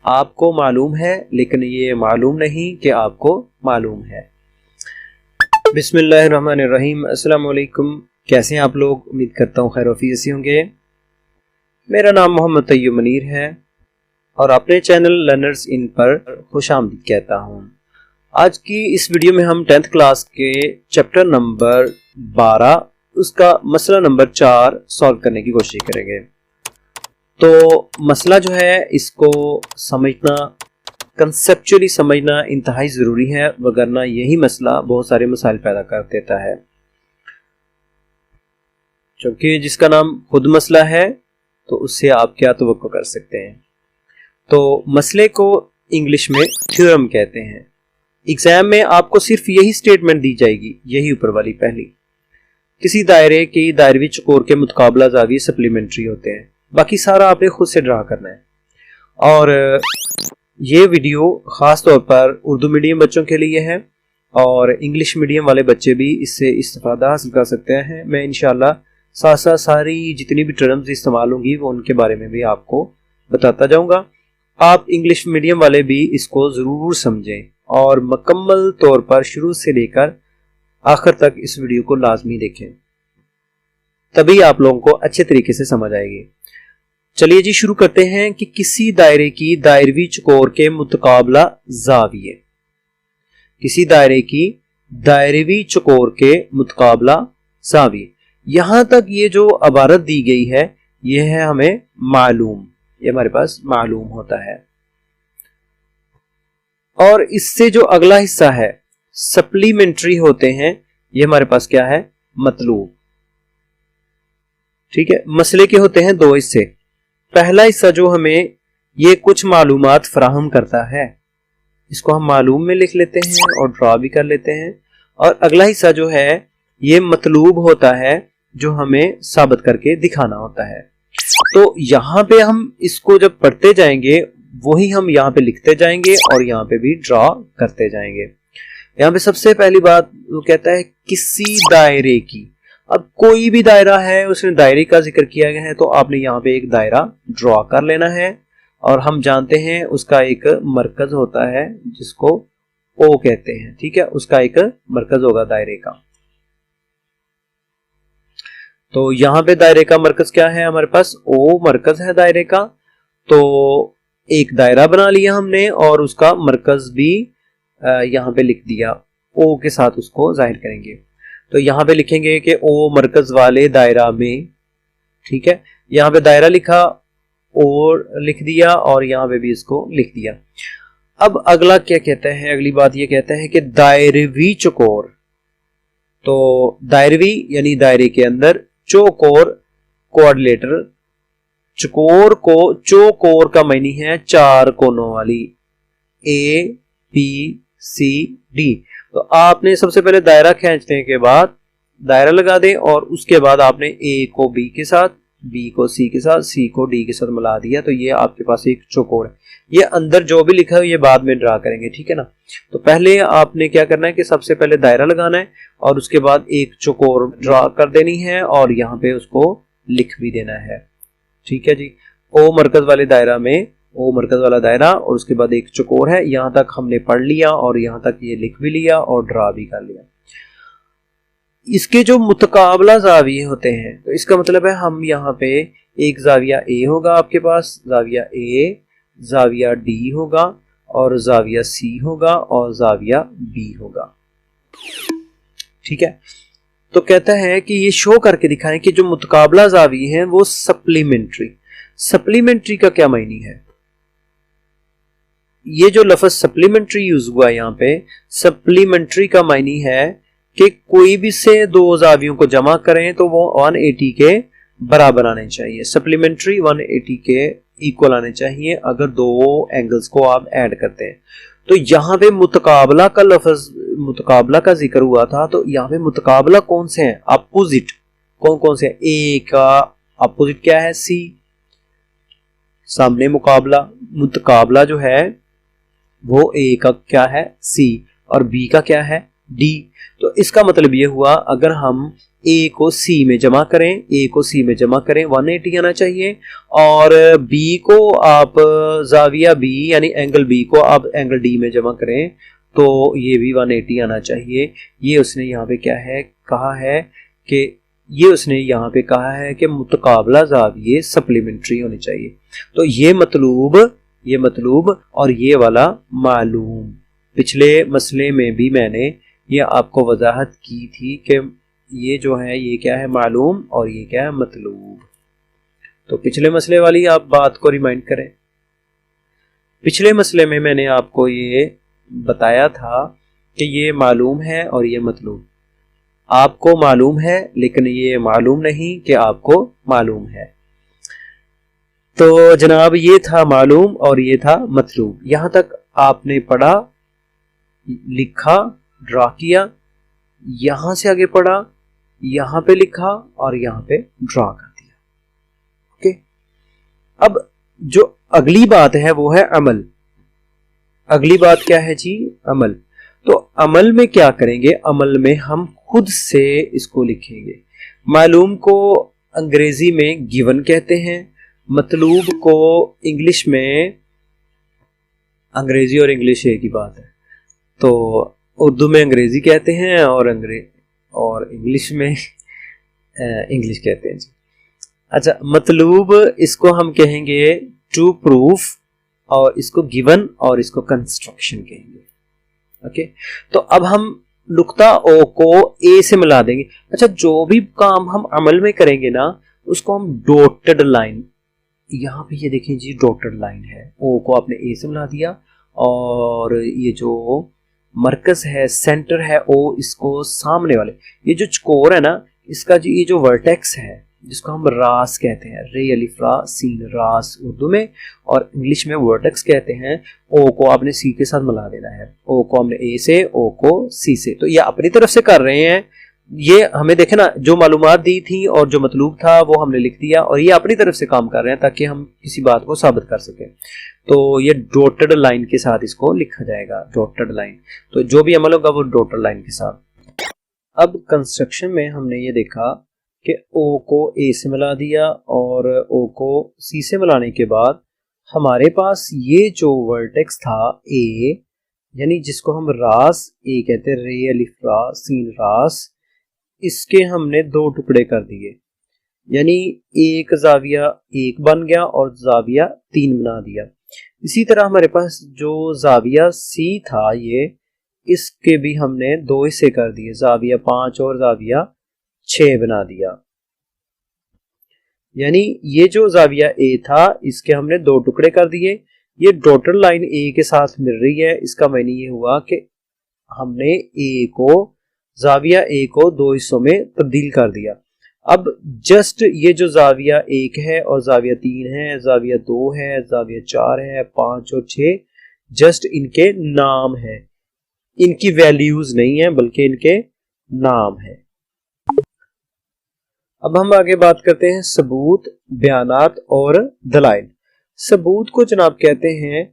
आपको मालूम है लेकिन ये मालूम नहीं कि आपको मालूम है। बिस्मिल्लाहिर्रहमानिर्रहीम। अस्सलाम वालेकुम। कैसे हैं आप लोग? उम्मीद करता हूँ खैर वफीस से होंगे। मेरा नाम मोहम्मद तैयब मनीर है और अपने चैनल लर्नर्स इन पर खुशामदीद कहता हूँ। आज की इस वीडियो में हम 10th क्लास के चैप्टर नंबर 12 उसका मसला नंबर 4 सॉल्व करने की कोशिश करेंगे। तो मसला जो है इसको समझना, कंसेप्चुअली समझना इंतहाई ज़रूरी है, वगरना यही मसला बहुत सारे मसाइल पैदा कर देता है। क्योंकि जिसका नाम खुद मसला है तो उससे आप क्या तवक्को कर सकते हैं। तो मसले को इंग्लिश में थ्योरम कहते हैं। एग्जाम में आपको सिर्फ यही स्टेटमेंट दी जाएगी, यही ऊपर वाली पहली। किसी दायरे की दायरवी चकोर के मुतकाबला जावी सप्लीमेंट्री होते हैं। बाकी सारा आपने खुद से ड्रा करना है। और ये वीडियो ख़ास तौर पर उर्दू मीडियम बच्चों के लिए है और इंग्लिश मीडियम वाले बच्चे भी इससे इस्तेफादा हासिल कर सकते हैं। मैं इंशाल्लाह साथ साथ सारी जितनी भी टर्म्स इस्तेमाल होंगी वो उनके बारे में भी आपको बताता जाऊंगा। आप इंग्लिश मीडियम वाले भी इसको ज़रूर समझें और मुकम्मल तौर पर शुरू से लेकर आखिर तक इस वीडियो को लाजमी देखें, तभी आप लोगों को अच्छे तरीके से समझ आएगी। चलिए जी शुरू करते हैं कि किसी दायरे की दायरवी चकोर के मुतकाबला जाविये। किसी दायरे की दायरवी चकोर के मुतकाबला जाविये, यहां तक ये जो इबारत दी गई है ये है हमें मालूम, ये हमारे पास मालूम होता है। और इससे जो अगला हिस्सा है सप्लीमेंट्री होते हैं, ये हमारे पास क्या है? मतलूब। ठीक है, मसले के होते हैं दो हिस्से। पहला हिस्सा जो हमें ये कुछ मालूमात फराहम करता है, इसको हम मालूम में लिख लेते हैं और ड्रा भी कर लेते हैं। और अगला हिस्सा जो है ये मतलूब होता है, जो हमें साबित करके दिखाना होता है। तो यहाँ पे हम इसको जब पढ़ते जाएंगे वही हम यहाँ पे लिखते जाएंगे और यहाँ पे भी ड्रा करते जाएंगे। यहाँ पे सबसे पहली बात वो कहता है किसी दायरे की। अब कोई भी दायरा है, उसमें दायरे का जिक्र किया गया है तो आपने यहाँ पे एक दायरा ड्रॉ कर लेना है। और हम जानते हैं उसका एक मरकज होता है जिसको ओ कहते हैं। ठीक है, उसका एक मरकज होगा दायरे का। तो यहाँ पे दायरे का मरकज क्या है? हमारे पास ओ मरकज है दायरे का। तो एक दायरा बना लिया हमने और उसका मरकज भी यहाँ पे लिख दिया, ओ के साथ उसको जाहिर करेंगे। तो यहाँ पे लिखेंगे कि ओ मरकज वाले दायरा में। ठीक है, यहाँ पे दायरा लिखा, और लिख दिया और यहाँ पे भी इसको लिख दिया। अब अगला क्या कहता है? अगली बात ये कहता है कि दायरवी चकोर। तो दायरवी यानी दायरे के अंदर, चौकोर कोऑर्डिनेटर। चकोर को, चौकोर का मायने है चार कोनों वाली, ए बी सी डी। तो आपने सबसे पहले दायरा खींचने के बाद दायरा लगा दें और उसके बाद आपने ए को बी के साथ, बी को सी के साथ, सी को डी के साथ मिला दिया। तो ये आपके पास एक चौकोर है। ये अंदर जो भी लिखा है ये बाद में ड्रा करेंगे। ठीक है ना। तो पहले आपने क्या करना है कि सबसे पहले दायरा लगाना है और उसके बाद एक चौकोर ड्रा कर देनी है और यहाँ पे उसको लिख भी देना है। ठीक है जी। ओ मरकज वाले दायरा में ओ मरकज वाला दायरा और उसके बाद एक चकोर है। यहां तक हमने पढ़ लिया और यहां तक ये लिख भी लिया और ड्रा भी कर लिया। इसके जो मुतकाबला जाविये होते हैं, तो इसका मतलब है हम यहाँ पे एक जाविया ए होगा आपके पास, जाविया ए, जाविया डी होगा और जाविया सी होगा और जाविया बी होगा। ठीक है। तो कहता है कि ये शो करके दिखाएं कि जो मुतकाबला जाविये हैं वो सप्लीमेंट्री। सप्लीमेंट्री का क्या मायने है? ये जो लफ्ज सप्लीमेंट्री यूज हुआ यहाँ पे, सप्लीमेंट्री का मायने है कि कोई भी से दो जावियों को जमा करें तो वो 180 के बराबर आने चाहिए। सप्लीमेंट्री 180 के इक्वल आने चाहिए अगर दो एंगल्स को आप ऐड करते हैं। तो यहाँ पे मुतकाबला का लफ्ज, मुतकाबला का जिक्र हुआ था, तो यहाँ पे मुतकाबला कौन से हैं? अपोजिट कौन कौन से हैं? ए का अपोजिट क्या है? सी। सामने मुकाबला, मुतकाबला जो है वो ए का क्या है? सी। और बी का क्या है? डी। तो इसका मतलब ये हुआ अगर हम ए को सी में जमा करें, ए को सी में जमा करें, 180 आना चाहिए। और बी को आप जाविया बी यानी एंगल बी को आप एंगल डी में जमा करें तो ये भी 180 आना चाहिए। ये उसने यहाँ पे क्या है कहा है कि उसने यहाँ पे कहा है कि मुतकाबला जाविये सप्लीमेंट्री होने चाहिए। तो ये मतलूब और ये वाला मालूम। पिछले मसले में भी मैंने ये आपको वजाहत की थी कि ये जो है ये क्या है मालूम और ये क्या है मतलूब। तो पिछले मसले वाली आप बात को रिमाइंड करें। पिछले मसले में मैंने आपको ये बताया था कि ये मालूम है और ये मतलूब। आपको मालूम है लेकिन ये मालूम नहीं कि आपको मालूम है। तो जनाब ये था मालूम और ये था मतलूब। यहां तक आपने पढ़ा, लिखा, ड्रा किया, यहां से आगे पढ़ा, यहां पे लिखा और यहां पे ड्रा कर दिया। ओके, अब जो अगली बात है वो है अमल। अगली बात क्या है जी? अमल। तो अमल में क्या करेंगे? अमल में हम खुद से इसको लिखेंगे। मालूम को अंग्रेजी में गिवन कहते हैं, मतलूब को इंग्लिश में, अंग्रेजी और इंग्लिश एक ही बात है, तो उर्दू में अंग्रेजी कहते हैं और इंग्लिश में इंग्लिश कहते हैं जी। अच्छा, मतलूब इसको हम कहेंगे टू प्रूफ और इसको गिवन और इसको कंस्ट्रक्शन कहेंगे। ओके, तो अब हम नुक्ता ओ को ए से मिला देंगे। अच्छा, जो भी काम हम अमल में करेंगे ना उसको हम डॉटेड लाइन, यहाँ पे ये देखें जी डॉटेड लाइन है, ओ को आपने ए से मिला दिया और ये जो मरकज है, सेंटर है ओ, इसको सामने वाले ये जो चकोर है ना इसका जी ये जो वर्टेक्स है जिसको हम रास कहते हैं, रे अलिफ रा सीन रास उर्दू में और इंग्लिश में वर्टेक्स कहते हैं। ओ को आपने सी के साथ मिला देना है, ओ को हमने ए से, ओ को सी से। तो ये अपनी तरफ से कर रहे हैं, ये हमें देखे ना जो मालूमात दी थी और जो मतलूब था वो हमने लिख दिया और ये अपनी तरफ से काम कर रहे हैं ताकि हम किसी बात को साबित कर सकें। तो ये डॉटेड लाइन के साथ इसको लिखा जाएगा, डॉटेड लाइन। तो जो भी अमल होगा वो डॉटेड लाइन के साथ। अब कंस्ट्रक्शन में हमने ये देखा कि ओ को ए से मिला दिया और ओ को सी से मिलाने के बाद हमारे पास ये जो वर्टेक्स था ए, यानी जिसको हम रास ए कहते हैं, रे अलिफ रा सीन रास, इसके हमने दो टुकड़े कर दिए, यानी एक जाविया एक बन गया और जाविया 3 बना दिया। इसी तरह हमारे पास जो जाविया सी था ये, इसके भी हमने 2 हिस्से कर दिए, जाविया 5 और जाविया 6 बना दिया। यानी ये जो जाविया ए था इसके हमने 2 टुकड़े कर दिए। ये डॉटेड लाइन ए के साथ मिल रही है, इसका मायने ये हुआ कि हमने ए को, जाविया ए को 2 हिस्सों में तब्दील कर दिया। अब जस्ट ये जो जाविया 1 है और जाविया 3 है, जाविया 2 है, जाविया 4 है, 5 और 6 जस्ट इनके नाम है, इनकी वैल्यूज नहीं है बल्कि इनके नाम है। अब हम आगे बात करते हैं सबूत, बयानात और दलाइल। सबूत को जनाब कहते हैं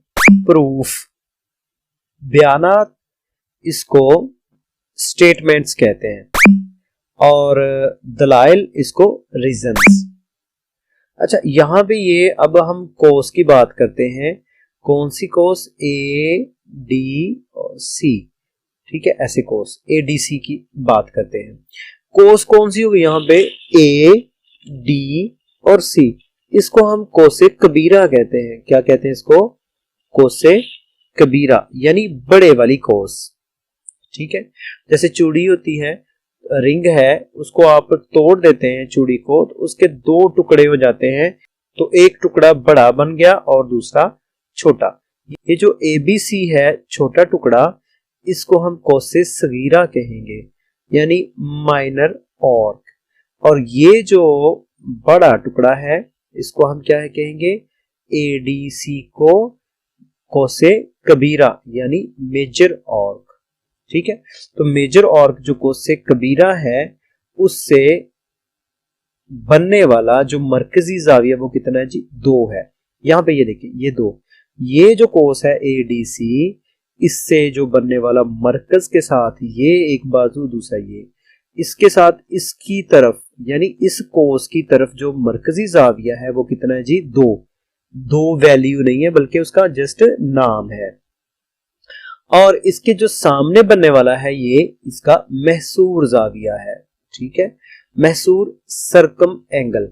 प्रूफ, बयानात इसको स्टेटमेंट्स कहते हैं और दलाइल इसको रीजंस। अच्छा, यहां पे ये अब हम कोस की बात करते हैं। कौन सी कोस? ए डी और सी, ठीक है, ऐसे कोस ए डी सी की बात करते हैं। कोस कौन सी होगी यहाँ पे? ए डी और सी। इसको हम कोसे कबीरा कहते हैं। क्या कहते हैं इसको? कोसे कबीरा, यानी बड़े वाली कोस। ठीक है, जैसे चूड़ी होती है, रिंग है, उसको आप तोड़ देते हैं चूड़ी को तो उसके 2 टुकड़े हो जाते हैं, तो एक टुकड़ा बड़ा बन गया और दूसरा छोटा। ये जो ABC है छोटा टुकड़ा, इसको हम कोसे सगीरा कहेंगे, यानी माइनर ऑर्क। और ये जो बड़ा टुकड़ा है इसको हम क्या है कहेंगे? ADC को कोसे कबीरा यानी मेजर ऑर्क। ठीक है, तो मेजर ऑर्क जो कोसे कबीरा है उससे बनने वाला जो मरकजी जाविया वो कितना है जी? 2 है। यहां पे ये देखिए ये 2, ये जो कोस है ADC, इससे जो बनने वाला मरकज के साथ ये एक बाजू दूसरा इसके साथ इसकी तरफ यानी इस कोस की तरफ जो मरकजी जाविया है वो कितना है जी, 2 वैल्यू नहीं है बल्कि उसका जस्ट नाम है। और इसके जो सामने बनने वाला है ये इसका महसूर जाविया है, ठीक है। महसूर सर्कम एंगल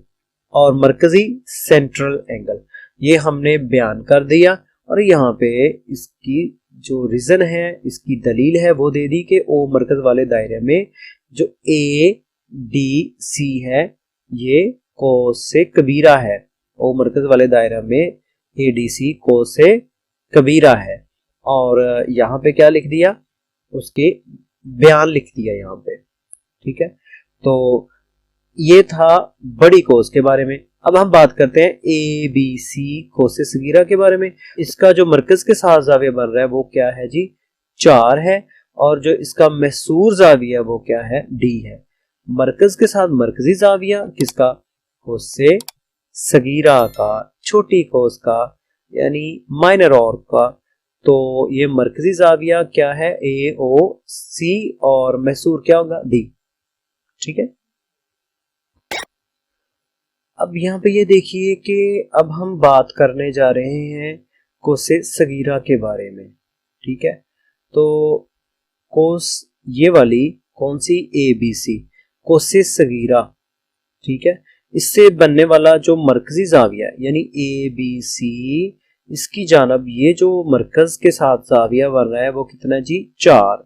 और मरकजी सेंट्रल एंगल, ये हमने बयान कर दिया। और यहाँ पे इसकी जो रीजन है, इसकी दलील है वो दे दी कि ओ मरकज वाले दायरे में जो ADC है ये कोस से कबीरा है। ओ मरकज वाले दायरे में ADC कोस से कबीरा है। और यहाँ पे क्या लिख दिया, उसके बयान लिख दिया यहाँ पे, ठीक है। तो ये था बड़ी कोस के बारे में। अब हम बात करते हैं ABC कोस सगीरा के बारे में। इसका जो मरकज के साथ जाविया बन रहा है वो क्या है जी, 4 है। और जो इसका महसूर जाविया वो क्या है, D है। मरकज के साथ मरकजी जाविया किसका, कोस से सगीरा का, छोटी कोस का यानी माइनर ऑर्क का। तो ये मरकजी जाविया क्या है, AOC और महसूर क्या होगा, D, ठीक है। अब यहाँ पे ये देखिए कि अब हम बात करने जा रहे हैं कोसे सगीरा के बारे में, ठीक है। तो कोस ये वाली कौन सी, ABC कोसे सगीरा, ठीक है। इससे बनने वाला जो मरकजी जाविया यानी ABC, इसकी जानब ये जो मरकज के साथ जाविया बन रहा है वो कितना जी, 4।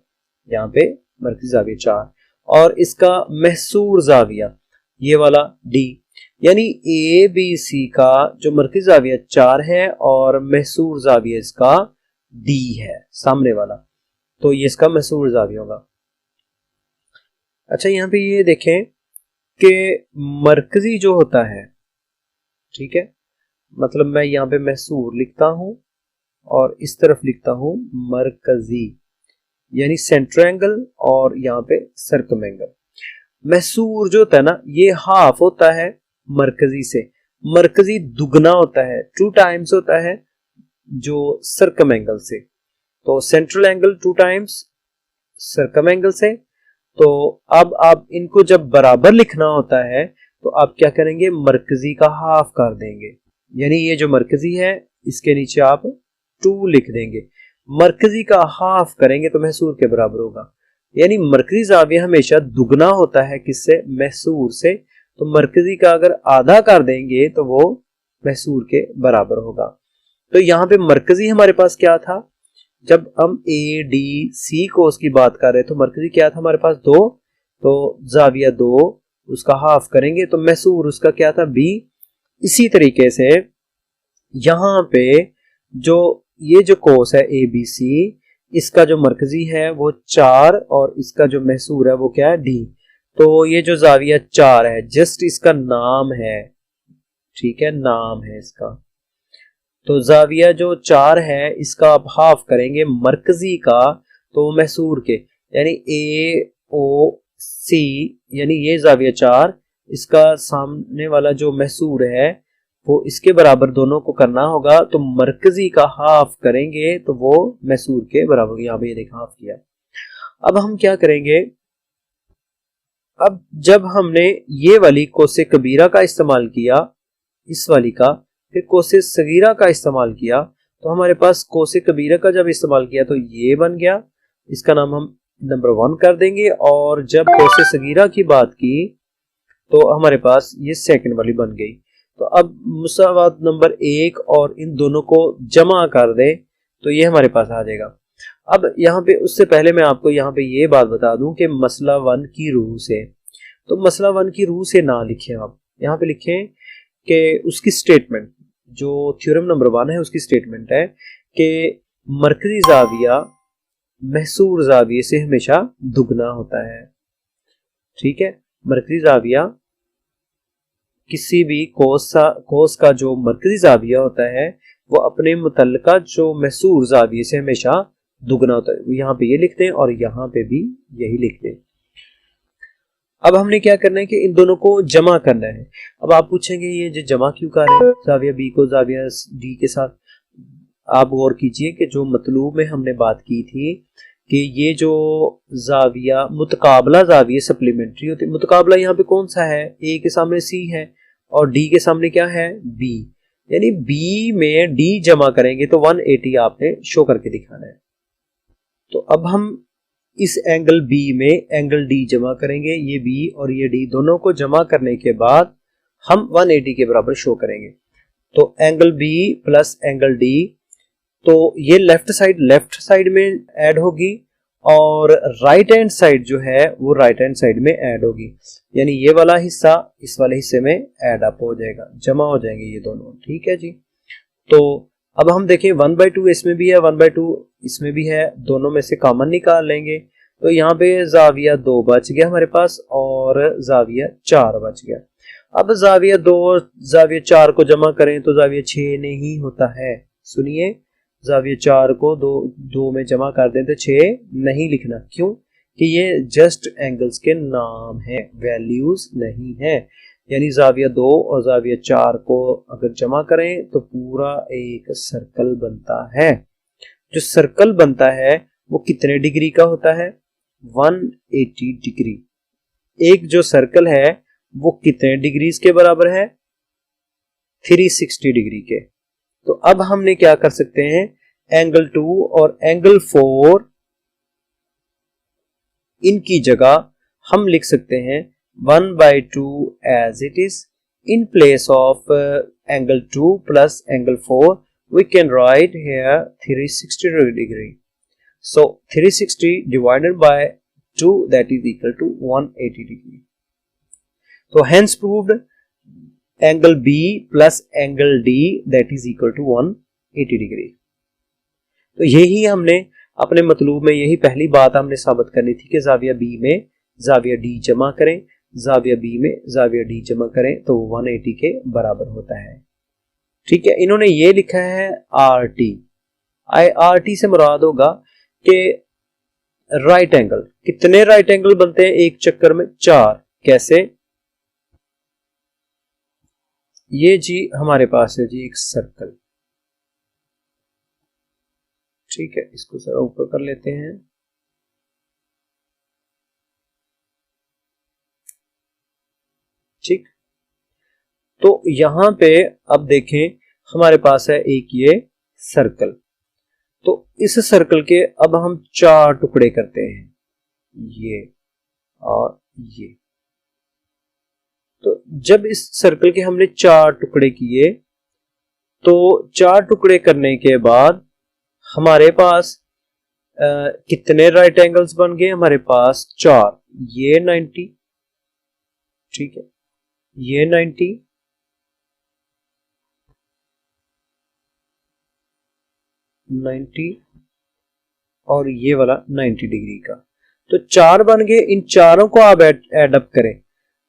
यहाँ पे मरकजी जाविया 4 और इसका महसूर जाविया ये वाला D, यानी ABC का जो मरकजी जाविया 4 है और महसूर जाविया इसका D है सामने वाला, तो ये इसका महसूर जाविया होगा। अच्छा यहाँ पे ये देखें कि मरकजी जो होता है, ठीक है, मतलब मैं यहाँ पे महसूर लिखता हूं और इस तरफ लिखता हूं मरकजी यानी सेंटर एंगल और यहाँ पे सर्कम एंगल। महसूर जो होता है ना ये हाफ होता है मरकजी से, मरकजी दुगना होता है, 2 टाइम्स होता है जो सर्कम एंगल से। तो central angle 2 times circum angle से। तो अब आप इनको जब बराबर लिखना होता है तो आप क्या करेंगे, मरकजी का हाफ कर देंगे, यानी ये जो मरकजी है इसके नीचे आप 2 लिख देंगे। मरकजी का हाफ करेंगे तो महसूर के बराबर होगा, यानी मरकजी जाविया हमेशा दुगना होता है किससे, महसूर से। तो मरकजी का अगर आधा कर देंगे तो वो महसूर के बराबर होगा। तो यहाँ पे मरकजी हमारे पास क्या था, जब हम ADC कोस की बात कर रहे तो मरकजी क्या था हमारे पास 2, तो जाविया 2 उसका हाफ करेंगे तो महसूर उसका क्या था, B। इसी तरीके से यहाँ पे जो ये जो कोस है ABC, इसका जो मरकजी है वो 4 और इसका जो महसूर है वो क्या है, D। तो ये जो जाविया 4 है जस्ट इसका नाम है, ठीक है, नाम है इसका। तो जाविया जो 4 है इसका आप हाफ करेंगे मरकजी का तो महसूर के, यानी AOC यानी ये जाविया 4, इसका सामने वाला जो महसूर है वो इसके बराबर दोनों को करना होगा। तो मरकजी का हाफ करेंगे तो वो महसूर के बराबर, यहाँ पे ये देखा हाफ किया। अब हम क्या करेंगे, अब जब हमने ये वाली कोसे कबीरा का इस्तेमाल किया, इस वाली का, फिर कोसे सगीरा का इस्तेमाल किया, तो हमारे पास कोसे कबीरा का जब इस्तेमाल किया तो ये बन गया, इसका नाम हम नंबर 1 कर देंगे। और जब कोसे सगीरा की बात की तो हमारे पास ये सेकंड वाली बन गई। तो अब मुसावात नंबर 1 और इन दोनों को जमा कर दें तो ये हमारे पास आ जाएगा। अब यहाँ पे उससे पहले मैं आपको यहाँ पे ये बात बता दूं कि मसला 1 की रूह से, तो मसला 1 की रूह से ना लिखें, आप यहाँ पे लिखें कि उसकी स्टेटमेंट, जो थ्योरम नंबर 1 है उसकी स्टेटमेंट है कि मरकजी जाविया महसूर जाविये से हमेशा दुगना होता है, ठीक है। मरकजी जाविया किसी भी कोस का जो मरकजी जाविया होता है वो अपने मुतल्लिका जो महसूर जाविये से हमेशा दुगना होता है। यहाँ पे ये लिखते हैं और यहाँ पे भी यही लिखते हैं। अब हमने क्या करना है कि इन दोनों को जमा करना है। अब आप पूछेंगे ये जो जमा क्यों कर रहे हैं जाविया B को जाविया D के साथ। आप गौर कीजिए कि जो मतलूब में हमने बात की थी कि ये जो जाविया मुतकाबला जाविया सप्लीमेंट्री होती है। मुतकाबला यहाँ पे कौन सा है, ए के सामने सी है और डी के सामने क्या है, बी, यानी बी में डी जमा करेंगे तो 180 आपने शो करके दिखाना है। तो अब हम इस एंगल बी में एंगल डी जमा करेंगे, ये बी और ये डी दोनों को जमा करने के बाद हम 180 के बराबर शो करेंगे। तो angle B plus angle D, तो ये लेफ्ट साइड में ऐड होगी और राइट हैंड साइड जो है वो राइट हैंड साइड में ऐड होगी, यानी ये वाला हिस्सा इस वाले हिस्से में ऐड अप हो जाएगा, जमा हो जाएंगे ये दोनों। ठीक है जी। तो अब हम देखें 1/2 इसमें भी है, 1/2 इसमें भी है, दोनों में से कॉमन निकाल लेंगे। तो यहाँ पे जाविया 2 बच गया हमारे पास और जाविया 4 बच गया। अब जाविया 2 और जाविया 4 को जमा करें तो जाविया 6 नहीं होता है। सुनिए, जाविया 4 को 2 में जमा कर दें तो 6 नहीं लिखना। क्यों? कि ये जस्ट एंगल्स के नाम है, वैल्यूज नहीं है। यानी जाविया 2 और जाविया 4 को अगर जमा करें तो पूरा एक सर्कल बनता है। जो सर्कल बनता है वो कितने डिग्री का होता है, 180 डिग्री। एक जो सर्कल है वो कितने डिग्रीज के बराबर है, 360 डिग्री के। तो अब हमने क्या कर सकते हैं, एंगल 2 और एंगल 4 इनकी जगह हम लिख सकते हैं 1/2 as it is. In place of angle 2 plus angle 4 we can write here 360 degree. So 360 divided by 2 that is equal to 180 degree. So hence proved angle B plus angle D that is equal to 180 degree. तो यही हमने अपने मतलूब में यही पहली बात हमने साबित करनी थी कि जाविया बी में जाविया डी जमा करें, जाविया बी में जाविया डी जमा करें तो 180 के बराबर होता है। ठीक है, इन्होंने ये लिखा है RT। RT से मुराद होगा कि राइट एंगल। कितने राइट एंगल बनते हैं एक चक्कर में, 4। कैसे? ये जी हमारे पास है जी एक सर्कल। ठीक है, इसको जरा ऊपर कर लेते हैं। ठीक, तो यहां पे अब देखें हमारे पास है एक ये सर्कल। तो इस सर्कल के अब हम 4 टुकड़े करते हैं, ये और ये। तो जब इस सर्कल के हमने 4 टुकड़े किए तो 4 टुकड़े करने के बाद हमारे पास कितने राइट एंगल्स बन गए, हमारे पास 4। ये 90, ठीक है, ये 90, और ये वाला 90 डिग्री का। तो 4 बन गए। इन चारों को आप ऐड अप करें,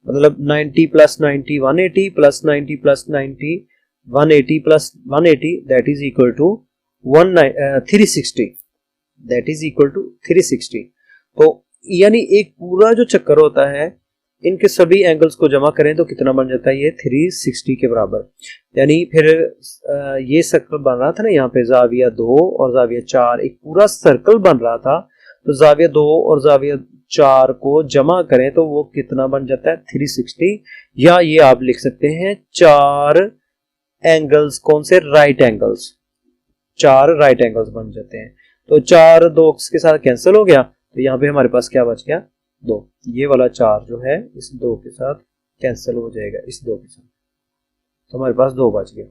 मतलब 90 plus 90 180 plus 90 plus 90 180 plus 180 that is equal to 360, that is equal to 360। तो यानी एक पूरा जो चक्कर होता है इनके सभी एंगल्स को जमा करें तो कितना बन जाता है, ये 360 के बराबर। यानी फिर ये सर्कल बन रहा था ना, यहाँ पे जाविया 2 और जाविया 4 एक पूरा सर्कल बन रहा था। तो जाविया 2 और जाविया 4 को जमा करें तो वो कितना बन जाता है, 360। या ये आप लिख सकते हैं 4 एंगल्स, कौन से, राइट एंगल्स, 4 राइट एंगल्स बन जाते हैं। तो 4 2 के साथ कैंसिल हो गया, तो यहाँ पे हमारे पास क्या बच गया, 2। ये वाला 4 जो है इस 2 के साथ कैंसिल हो जाएगा, इस 2 के साथ, तो हमारे पास 2 बच गया।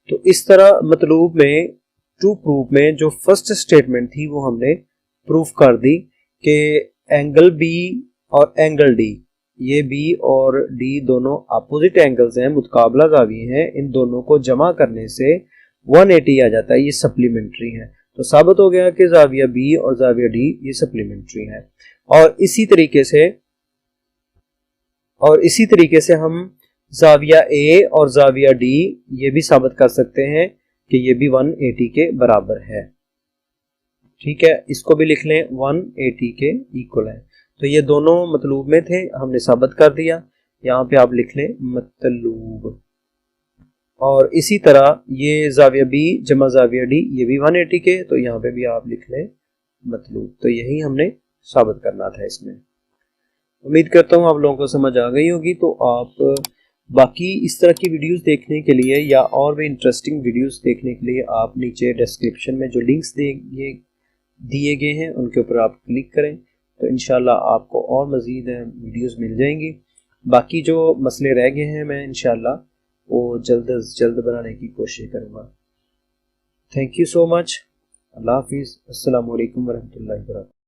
तो इस तरह मतलूब में टू प्रूफ में जो फर्स्ट स्टेटमेंट थी वो हमने प्रूफ कर दी कि एंगल बी और एंगल डी, ये बी और डी दोनों अपोजिट एंगल्स हैं, मुतकाबला जाविये हैं। इन दोनों को जमा करने से 180 आ जाता है, ये सप्लीमेंट्री है। तो साबित हो गया कि जाविया बी और जाविया डी ये सप्लीमेंट्री है। और इसी तरीके से हम जाविया ए और जाविया डी ये भी साबित कर सकते हैं कि ये भी 180 के बराबर है। ठीक है, इसको भी लिख लें, 180 के इक्वल है। तो ये दोनों मतलूब में थे, हमने साबित कर दिया। यहाँ पे आप लिख लें मतलूब। और इसी तरह ये जाविया बी जमा जाविया डी ये भी 180 के, तो यहाँ पे भी आप लिख लें मतलूब। तो यही हमने साबित करना था इसमें। उम्मीद करता हूँ आप लोगों को समझ आ गई होगी। तो आप बाकी इस तरह की वीडियोस देखने के लिए या और भी इंटरेस्टिंग वीडियोस देखने के लिए आप नीचे डिस्क्रिप्शन में जो लिंक्स दिए गए हैं उनके ऊपर आप क्लिक करें, तो इंशाल्लाह आपको और मज़ीद वीडियोस मिल जाएंगी। बाकी जो मसले रह गए हैं मैं इंशाल्लाह वो जल्द अज जल्द बनाने की कोशिश करूँगा। Thank you so much. अल्लाह हाफिज़। अस्सलामु अलैकुम वरहमतुल्लाहि वबरकातुहू।